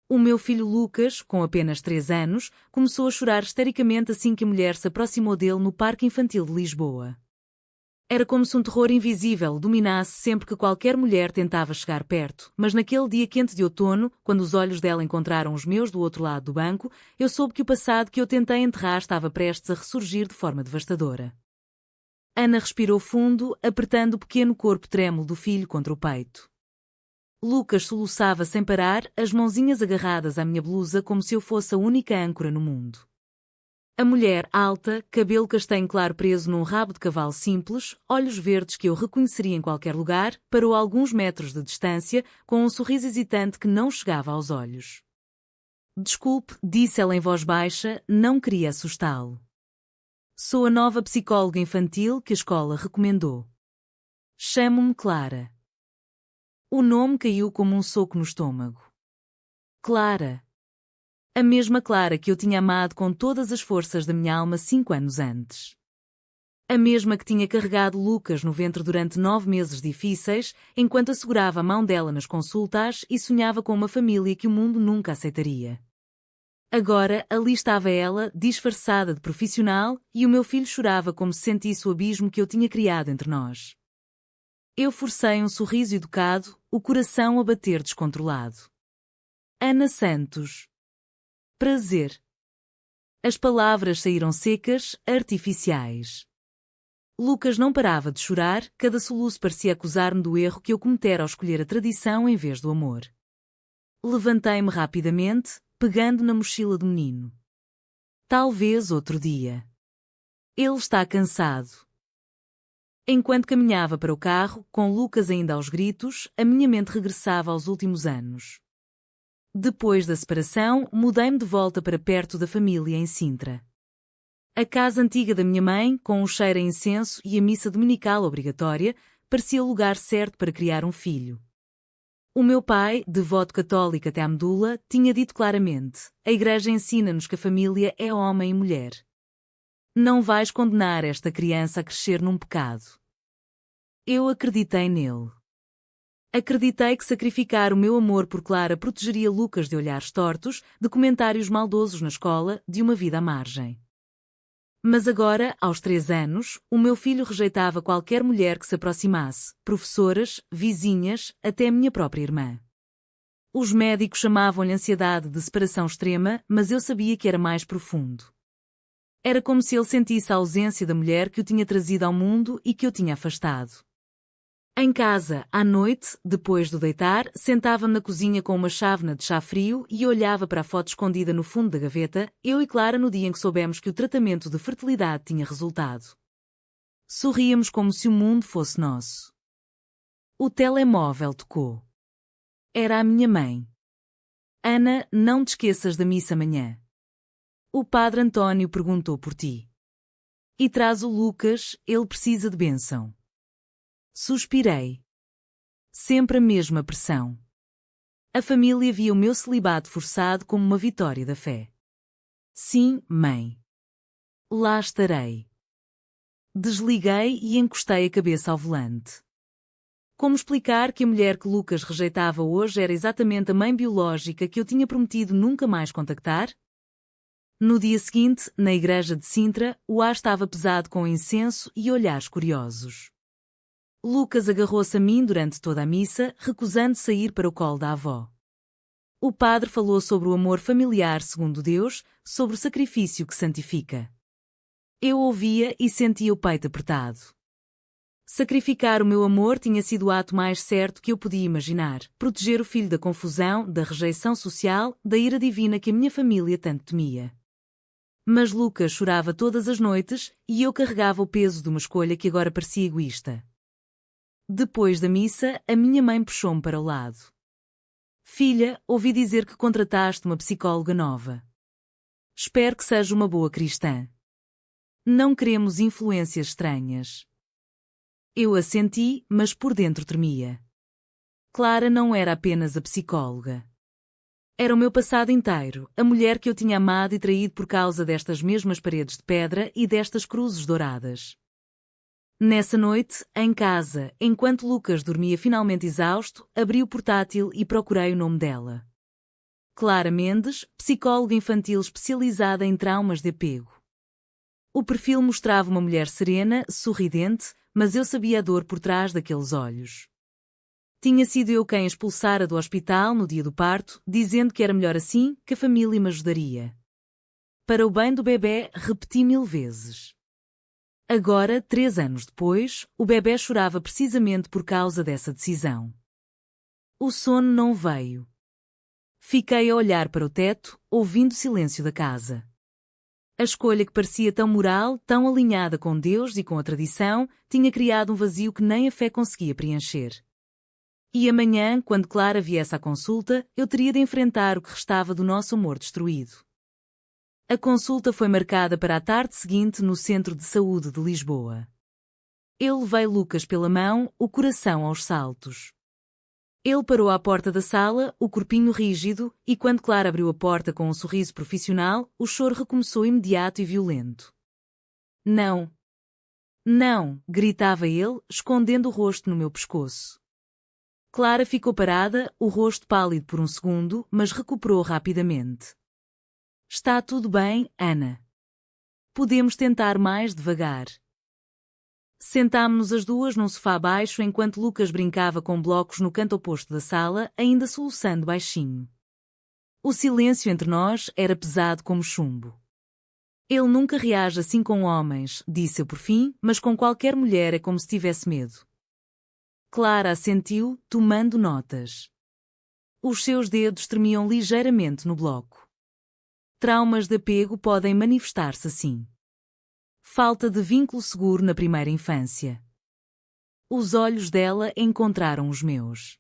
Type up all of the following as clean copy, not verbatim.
O meu filho Lucas, com apenas 3 anos, começou a chorar histericamente assim que a mulher se aproximou dele no Parque Infantil de Lisboa. Era como se um terror invisível o dominasse sempre que qualquer mulher tentava chegar perto, mas naquele dia quente de outono, quando os olhos dela encontraram os meus do outro lado do banco, eu soube que o passado que eu tentei enterrar estava prestes a ressurgir de forma devastadora. Ana respirou fundo, apertando o pequeno corpo trêmulo do filho contra o peito. Lucas soluçava sem parar, as mãozinhas agarradas à minha blusa como se eu fosse a única âncora no mundo. A mulher alta, cabelo castanho claro preso num rabo de cavalo simples, olhos verdes que eu reconheceria em qualquer lugar, parou a alguns metros de distância, com um sorriso hesitante que não chegava aos olhos. Desculpe, disse ela em voz baixa, não queria assustá-lo. Sou a nova psicóloga infantil que a escola recomendou. Chamo-me Clara. O nome caiu como um soco no estômago. Clara. A mesma Clara que eu tinha amado com todas as forças da minha alma 5 anos antes. A mesma que tinha carregado Lucas no ventre durante 9 meses difíceis, enquanto assegurava a mão dela nas consultas e sonhava com uma família que o mundo nunca aceitaria. Agora, ali estava ela, disfarçada de profissional, e o meu filho chorava como se sentisse o abismo que eu tinha criado entre nós. Eu forcei um sorriso educado, o coração a bater descontrolado. Ana Santos. Prazer. As palavras saíram secas, artificiais. Lucas não parava de chorar, cada soluço parecia acusar-me do erro que eu cometera ao escolher a tradição em vez do amor. Levantei-me rapidamente, pegando na mochila do menino. Talvez outro dia. Ele está cansado. Enquanto caminhava para o carro, com Lucas ainda aos gritos, a minha mente regressava aos últimos anos. Depois da separação, mudei-me de volta para perto da família em Sintra. A casa antiga da minha mãe, com o cheiro a incenso e a missa dominical obrigatória, parecia o lugar certo para criar um filho. O meu pai, devoto católico até à medula, tinha dito claramente: a Igreja ensina-nos que a família é homem e mulher. Não vais condenar esta criança a crescer num pecado. Eu acreditei nele. Acreditei que sacrificar o meu amor por Clara protegeria Lucas de olhares tortos, de comentários maldosos na escola, de uma vida à margem. Mas agora, aos 3 anos, o meu filho rejeitava qualquer mulher que se aproximasse, professoras, vizinhas, até a minha própria irmã. Os médicos chamavam-lhe ansiedade de separação extrema, mas eu sabia que era mais profundo. Era como se ele sentisse a ausência da mulher que o tinha trazido ao mundo e que eu tinha afastado. Em casa, à noite, depois do deitar, sentava-me na cozinha com uma chávena de chá frio e olhava para a foto escondida no fundo da gaveta, eu e Clara no dia em que soubemos que o tratamento de fertilidade tinha resultado. Sorríamos como se o mundo fosse nosso. O telemóvel tocou. Era a minha mãe. Ana, não te esqueças da missa amanhã. O padre António perguntou por ti. E traz o Lucas, ele precisa de bênção. Suspirei. Sempre a mesma pressão. A família via o meu celibato forçado como uma vitória da fé. Sim, mãe. Lá estarei. Desliguei e encostei a cabeça ao volante. Como explicar que a mulher que Lucas rejeitava hoje era exatamente a mãe biológica que eu tinha prometido nunca mais contactar? No dia seguinte, na igreja de Sintra, o ar estava pesado com incenso e olhares curiosos. Lucas agarrou-se a mim durante toda a missa, recusando sair para o colo da avó. O padre falou sobre o amor familiar segundo Deus, sobre o sacrifício que santifica. Eu ouvia e sentia o peito apertado. Sacrificar o meu amor tinha sido o ato mais certo que eu podia imaginar, proteger o filho da confusão, da rejeição social, da ira divina que a minha família tanto temia. Mas Lucas chorava todas as noites e eu carregava o peso de uma escolha que agora parecia egoísta. Depois da missa, a minha mãe puxou-me para o lado. Filha, ouvi dizer que contrataste uma psicóloga nova. Espero que seja uma boa cristã. Não queremos influências estranhas. Eu assenti, mas por dentro tremia. Clara não era apenas a psicóloga. Era o meu passado inteiro, a mulher que eu tinha amado e traído por causa destas mesmas paredes de pedra e destas cruzes douradas. Nessa noite, em casa, enquanto Lucas dormia finalmente exausto, abri o portátil e procurei o nome dela. Clara Mendes, psicóloga infantil especializada em traumas de apego. O perfil mostrava uma mulher serena, sorridente, mas eu sabia a dor por trás daqueles olhos. Tinha sido eu quem a expulsara do hospital no dia do parto, dizendo que era melhor assim, que a família me ajudaria. Para o bem do bebê, repeti 1000 vezes. Agora, 3 anos depois, o bebê chorava precisamente por causa dessa decisão. O sono não veio. Fiquei a olhar para o teto, ouvindo o silêncio da casa. A escolha que parecia tão moral, tão alinhada com Deus e com a tradição, tinha criado um vazio que nem a fé conseguia preencher. E amanhã, quando Clara viesse à consulta, eu teria de enfrentar o que restava do nosso amor destruído. A consulta foi marcada para a tarde seguinte no Centro de Saúde de Lisboa. Eu levei Lucas pela mão, o coração aos saltos. Ele parou à porta da sala, o corpinho rígido, e quando Clara abriu a porta com um sorriso profissional, o choro recomeçou imediato e violento. Não! Não! Gritava ele, escondendo o rosto no meu pescoço. Clara ficou parada, o rosto pálido por um segundo, mas recuperou rapidamente. Está tudo bem, Ana. Podemos tentar mais devagar. Sentámo-nos as duas num sofá baixo enquanto Lucas brincava com blocos no canto oposto da sala, ainda soluçando baixinho. O silêncio entre nós era pesado como chumbo. Ele nunca reage assim com homens, disse eu por fim, mas com qualquer mulher é como se tivesse medo. Clara assentiu, tomando notas. Os seus dedos tremiam ligeiramente no bloco. Traumas de apego podem manifestar-se assim. Falta de vínculo seguro na primeira infância. Os olhos dela encontraram os meus.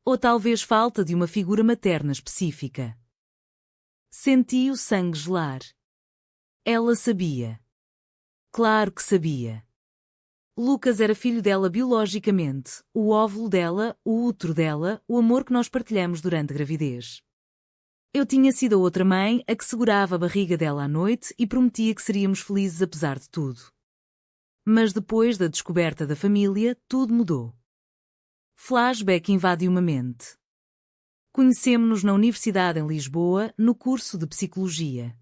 Ou talvez falta de uma figura materna específica. Senti o sangue gelar. Ela sabia. Claro que sabia. Lucas era filho dela biologicamente, o óvulo dela, o útero dela, o amor que nós partilhamos durante a gravidez. Eu tinha sido a outra mãe, a que segurava a barriga dela à noite e prometia que seríamos felizes apesar de tudo. Mas depois da descoberta da família, tudo mudou. Flashback invadiu-me a mente. Conhecemo-nos na Universidade em Lisboa, no curso de Psicologia.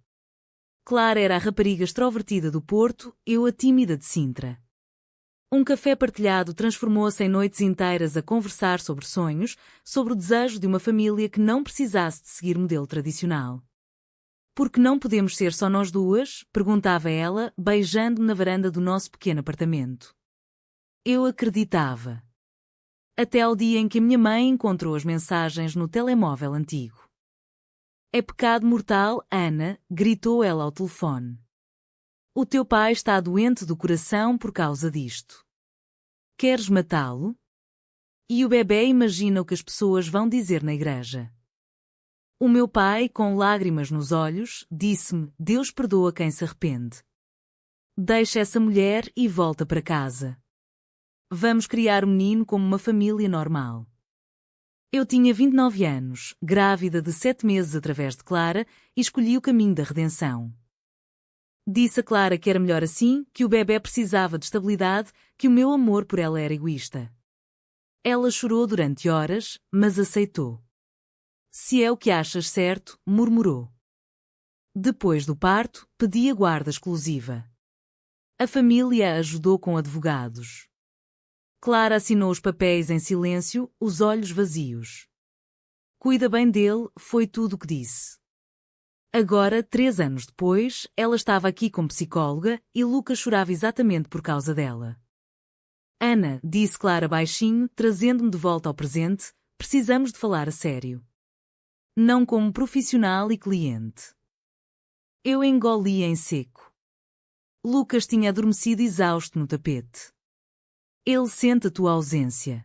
Clara era a rapariga extrovertida do Porto, eu a tímida de Sintra. Um café partilhado transformou-se em noites inteiras a conversar sobre sonhos, sobre o desejo de uma família que não precisasse de seguir modelo tradicional. Por que não podemos ser só nós duas? Perguntava ela, beijando-me na varanda do nosso pequeno apartamento. Eu acreditava. Até ao dia em que a minha mãe encontrou as mensagens no telemóvel antigo. É pecado mortal, Ana, gritou ela ao telefone. O teu pai está doente do coração por causa disto. Queres matá-lo? E o bebê imagina o que as pessoas vão dizer na igreja. O meu pai, com lágrimas nos olhos, disse-me: Deus perdoa quem se arrepende. Deixa essa mulher e volta para casa. Vamos criar o menino como uma família normal. Eu tinha 29 anos, grávida de 7 meses através de Clara, e escolhi o caminho da redenção. Disse a Clara que era melhor assim, que o bebê precisava de estabilidade, que o meu amor por ela era egoísta. Ela chorou durante horas, mas aceitou. Se é o que achas certo, murmurou. Depois do parto, pedi a guarda exclusiva. A família a ajudou com advogados. Clara assinou os papéis em silêncio, os olhos vazios. Cuida bem dele, foi tudo o que disse. Agora, 3 anos depois, ela estava aqui como psicóloga e Lucas chorava exatamente por causa dela. Ana, disse Clara baixinho, trazendo-me de volta ao presente, precisamos de falar a sério. Não como profissional e cliente. Eu engoli em seco. Lucas tinha adormecido exausto no tapete. Ele sente a tua ausência.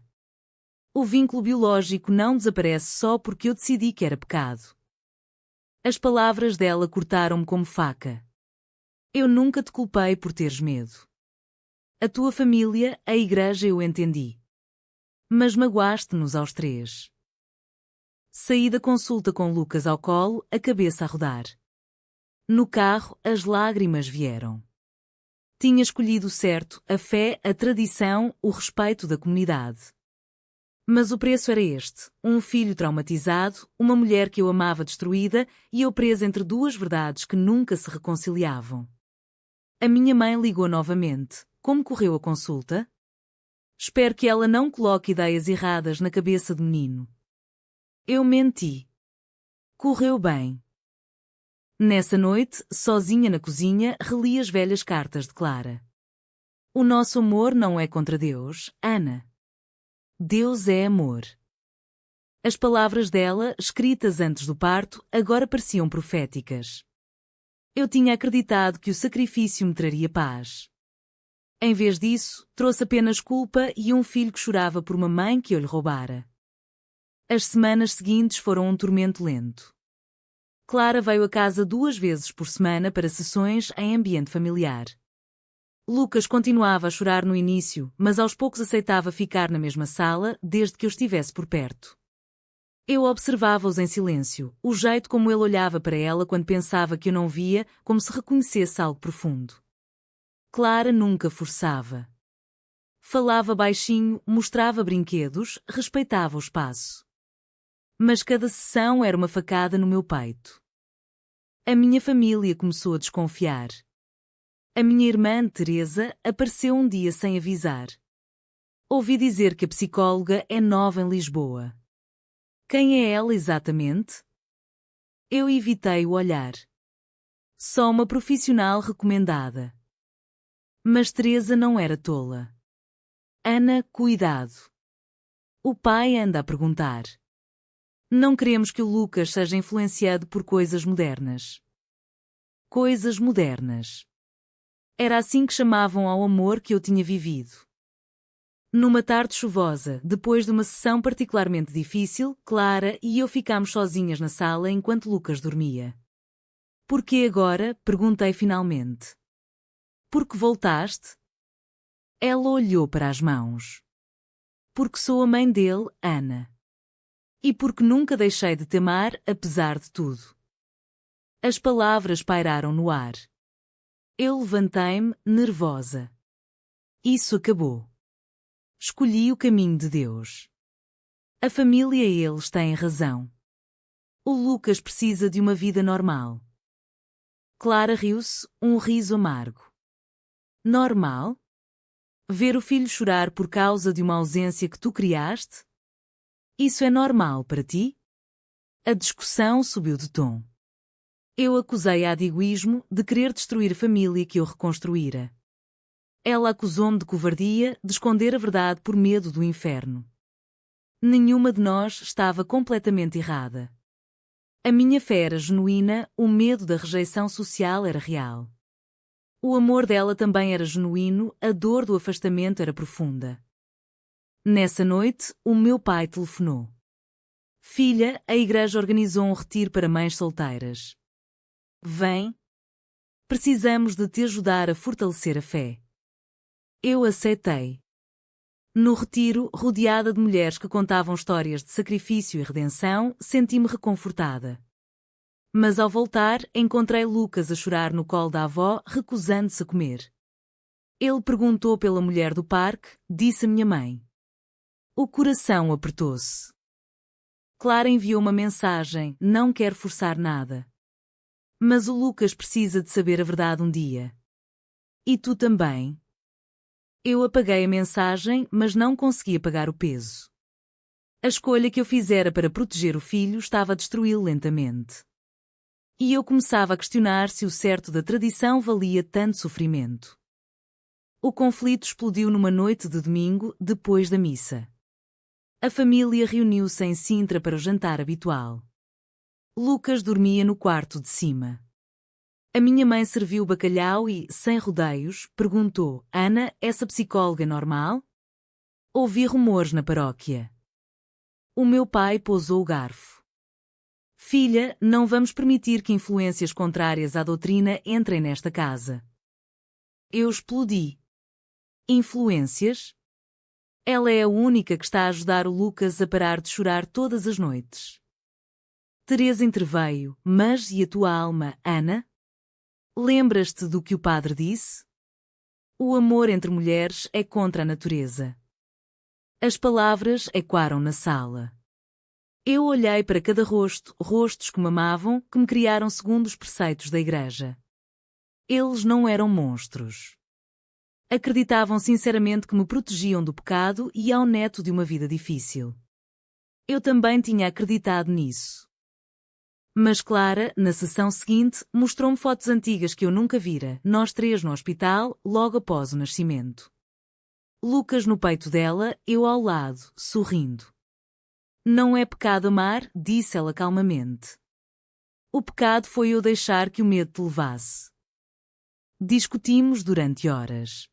O vínculo biológico não desaparece só porque eu decidi que era pecado. As palavras dela cortaram-me como faca. Eu nunca te culpei por teres medo. A tua família, a igreja eu entendi. Mas magoaste-nos aos 3. Saí da consulta com Lucas ao colo, a cabeça a rodar. No carro, as lágrimas vieram. Tinha escolhido o certo, a fé, a tradição, o respeito da comunidade. Mas o preço era este: um filho traumatizado, uma mulher que eu amava destruída e eu presa entre duas verdades que nunca se reconciliavam. A minha mãe ligou novamente. Como correu a consulta? Espero que ela não coloque ideias erradas na cabeça do menino. Eu menti. Correu bem. Nessa noite, sozinha na cozinha, reli as velhas cartas de Clara. O nosso amor não é contra Deus, Ana. Deus é amor. As palavras dela, escritas antes do parto, agora pareciam proféticas. Eu tinha acreditado que o sacrifício me traria paz. Em vez disso, trouxe apenas culpa e um filho que chorava por uma mãe que eu lhe roubara. As semanas seguintes foram um tormento lento. Clara veio a casa 2 vezes por semana para sessões em ambiente familiar. Lucas continuava a chorar no início, mas aos poucos aceitava ficar na mesma sala, desde que eu estivesse por perto. Eu observava-os em silêncio, o jeito como ele olhava para ela quando pensava que eu não via, como se reconhecesse algo profundo. Clara nunca forçava. Falava baixinho, mostrava brinquedos, respeitava o espaço. Mas cada sessão era uma facada no meu peito. A minha família começou a desconfiar. A minha irmã, Teresa, apareceu um dia sem avisar. Ouvi dizer que a psicóloga é nova em Lisboa. Quem é ela exatamente? Eu evitei o olhar. Só uma profissional recomendada. Mas Teresa não era tola. Ana, cuidado. O pai anda a perguntar. Não queremos que o Lucas seja influenciado por coisas modernas. Coisas modernas. Era assim que chamavam ao amor que eu tinha vivido. Numa tarde chuvosa, depois de uma sessão particularmente difícil, Clara e eu ficámos sozinhas na sala enquanto Lucas dormia. Por que agora? Perguntei finalmente. Porque voltaste? Ela olhou para as mãos. Porque sou a mãe dele, Ana. E porque nunca deixei de te amar, apesar de tudo. As palavras pairaram no ar. Eu levantei-me, nervosa. Isso acabou. Escolhi o caminho de Deus. A família e eles têm razão. O Lucas precisa de uma vida normal. Clara riu-se, um riso amargo. Normal? Ver o filho chorar por causa de uma ausência que tu criaste? Isso é normal para ti? A discussão subiu de tom. Eu acusei-a de egoísmo, de querer destruir a família que eu reconstruíra. Ela acusou-me de covardia, de esconder a verdade por medo do inferno. Nenhuma de nós estava completamente errada. A minha fé era genuína, o medo da rejeição social era real. O amor dela também era genuíno, a dor do afastamento era profunda. Nessa noite, o meu pai telefonou. Filha, a igreja organizou um retiro para mães solteiras. Vem. Precisamos de te ajudar a fortalecer a fé. Eu aceitei. No retiro, rodeada de mulheres que contavam histórias de sacrifício e redenção, senti-me reconfortada. Mas ao voltar, encontrei Lucas a chorar no colo da avó, recusando-se a comer. Ele perguntou pela mulher do parque, disse a minha mãe. O coração apertou-se. Clara enviou uma mensagem, não quero forçar nada. Mas o Lucas precisa de saber a verdade um dia. E tu também. Eu apaguei a mensagem, mas não consegui apagar o peso. A escolha que eu fizera para proteger o filho estava a destruí-lo lentamente. E eu começava a questionar se o certo da tradição valia tanto sofrimento. O conflito explodiu numa noite de domingo, depois da missa. A família reuniu-se em Sintra para o jantar habitual. Lucas dormia no quarto de cima. A minha mãe serviu o bacalhau e, sem rodeios, perguntou: Ana, essa psicóloga é normal? Ouvi rumores na paróquia. O meu pai pousou o garfo. Filha, não vamos permitir que influências contrárias à doutrina entrem nesta casa. Eu explodi. Influências? Ela é a única que está a ajudar o Lucas a parar de chorar todas as noites. Teresa interveio, mas e a tua alma, Ana? Lembras-te do que o padre disse? O amor entre mulheres é contra a natureza. As palavras ecoaram na sala. Eu olhei para cada rosto, rostos que me amavam, que me criaram segundo os preceitos da igreja. Eles não eram monstros. Acreditavam sinceramente que me protegiam do pecado e ao neto de uma vida difícil. Eu também tinha acreditado nisso. Mas Clara, na sessão seguinte, mostrou-me fotos antigas que eu nunca vira, nós três no hospital, logo após o nascimento. Lucas no peito dela, eu ao lado, sorrindo. Não é pecado amar, disse ela calmamente. O pecado foi eu deixar que o medo te levasse. Discutimos durante horas.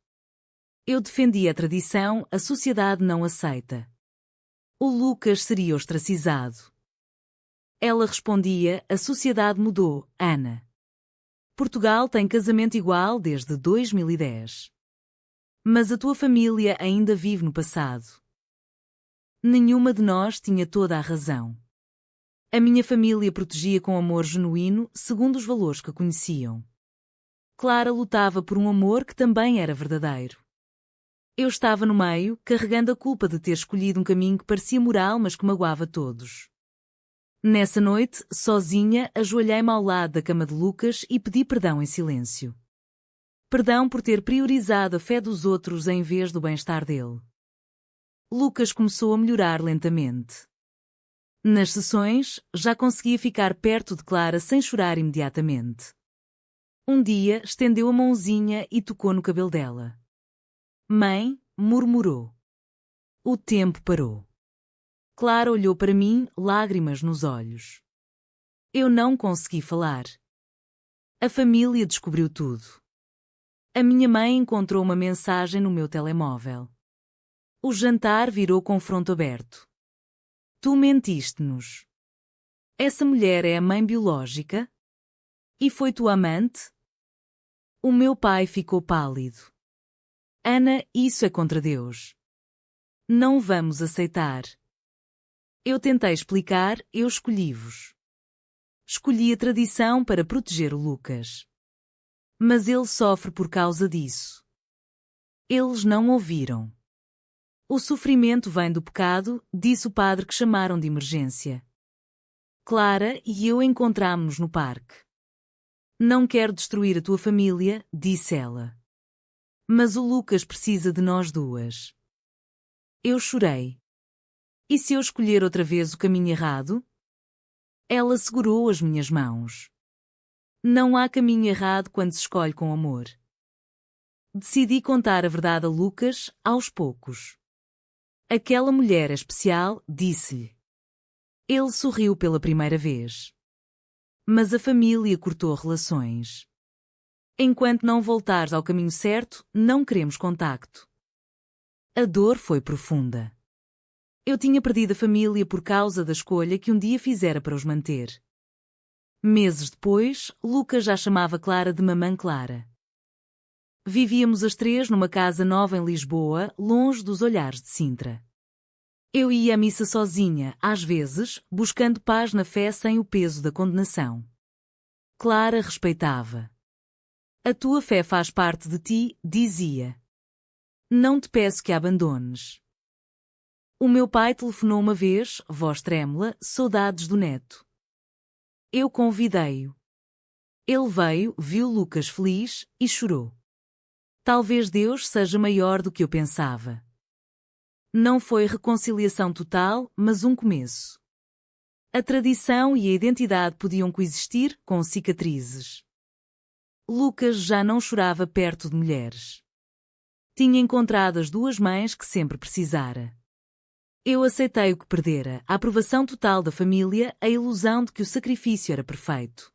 Eu defendi a tradição, a sociedade não aceita. O Lucas seria ostracizado. Ela respondia, a sociedade mudou, Ana. Portugal tem casamento igual desde 2010. Mas a tua família ainda vive no passado. Nenhuma de nós tinha toda a razão. A minha família protegia com amor genuíno, segundo os valores que conheciam. Clara lutava por um amor que também era verdadeiro. Eu estava no meio, carregando a culpa de ter escolhido um caminho que parecia moral mas que magoava todos. Nessa noite, sozinha, ajoelhei-me ao lado da cama de Lucas e pedi perdão em silêncio. Perdão por ter priorizado a fé dos outros em vez do bem-estar dele. Lucas começou a melhorar lentamente. Nas sessões, já conseguia ficar perto de Clara sem chorar imediatamente. Um dia, estendeu a mãozinha e tocou no cabelo dela. Mãe, murmurou. O tempo parou. Clara olhou para mim, lágrimas nos olhos. Eu não consegui falar. A família descobriu tudo. A minha mãe encontrou uma mensagem no meu telemóvel. O jantar virou confronto aberto. Tu mentiste-nos. Essa mulher é a mãe biológica? E foi tua amante? O meu pai ficou pálido. Ana, isso é contra Deus. Não vamos aceitar. Eu tentei explicar, eu escolhi-vos. Escolhi a tradição para proteger o Lucas. Mas ele sofre por causa disso. Eles não ouviram. O sofrimento vem do pecado, disse o padre que chamaram de emergência. Clara e eu encontramo-nos no parque. Não quero destruir a tua família, disse ela. Mas o Lucas precisa de nós duas. Eu chorei. E se eu escolher outra vez o caminho errado? Ela segurou as minhas mãos. Não há caminho errado quando se escolhe com amor. Decidi contar a verdade a Lucas, aos poucos. Aquela mulher é especial, disse-lhe. Ele sorriu pela primeira vez. Mas a família cortou relações. Enquanto não voltares ao caminho certo, não queremos contacto. A dor foi profunda. Eu tinha perdido a família por causa da escolha que um dia fizera para os manter. Meses depois, Lucas já chamava Clara de Mamã Clara. Vivíamos as três numa casa nova em Lisboa, longe dos olhares de Sintra. Eu ia à missa sozinha, às vezes, buscando paz na fé sem o peso da condenação. Clara respeitava. A tua fé faz parte de ti, dizia. Não te peço que a abandones. O meu pai telefonou uma vez, voz trêmula, saudades do neto. Eu convidei-o. Ele veio, viu Lucas feliz e chorou. Talvez Deus seja maior do que eu pensava. Não foi reconciliação total, mas um começo. A tradição e a identidade podiam coexistir com cicatrizes. Lucas já não chorava perto de mulheres. Tinha encontrado as duas mães que sempre precisara. Eu aceitei o que perdera, a aprovação total da família, a ilusão de que o sacrifício era perfeito.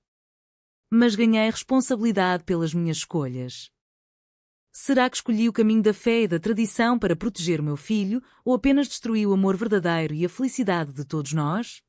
Mas ganhei responsabilidade pelas minhas escolhas. Será que escolhi o caminho da fé e da tradição para proteger o meu filho, ou apenas destruí o amor verdadeiro e a felicidade de todos nós?